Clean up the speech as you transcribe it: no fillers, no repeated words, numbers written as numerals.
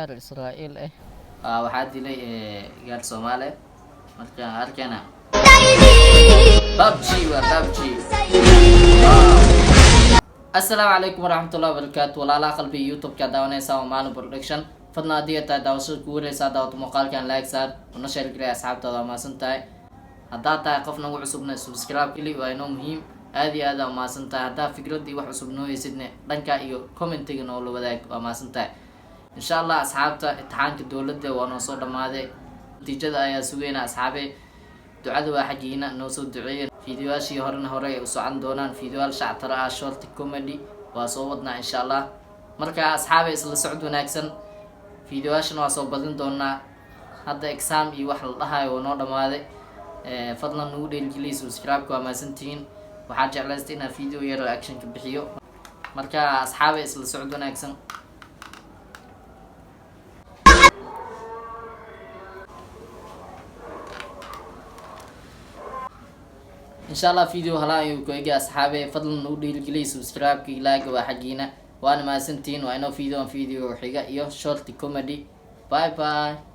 gaar Israa'iil ah waxaa dilay gaar Soomaali marka arkana PUBG waa PUBG. Assalaamu calaykum waraxmatullahi wabarakaatu walaalaha qalbiga youtube-ka daawanaysa waa Maalin Production. fadlan haddii aad tahay daawashada kugu wareysaa daawata muuqaalkan like saar una share geliya asxaabtaada waa mahadsan tahay. haddaad tahay qof nagu cusubna subscribe geli waa inoo muhiim aad iyo aad aa mahadsan tahay. haddaa fikraddii wax cusub noo heysidna dhanka iyo commentiga noola wadaag waa mahadsan tahay. insha allah asxaabta imtixaanka dowladda waa noo soo dhammaaday natiijada ayaa sugayna asxaabe ducada waa xaggiina noo soo duceeya. fiidiyoyaashii hore ay u socon doonaan fiidiyoyaal shactara ah short comedy waa soo wadnaa insha allah. marka asxaabe isla socod wanaagsan fiidiyoyaashana waa soo badin doonaa. hadda exam iyo wax la dhahayo waa noo dhammaaday. fadlan nagu dheelgeliya subscribe-ka waa mahadsantihiin. waxaa jeclaystay inaan video yar reaction ka bixiyo. marka asxaabe isla socod wanaagsan. insha allah video halaa ayuu ku egay asxaabe fadlan nagu dhiirigeliya subscribe-ka ilaaga waa xaggiina waana mahadsantihiin. waa inoo video xiga iyo short comedy. bye bye.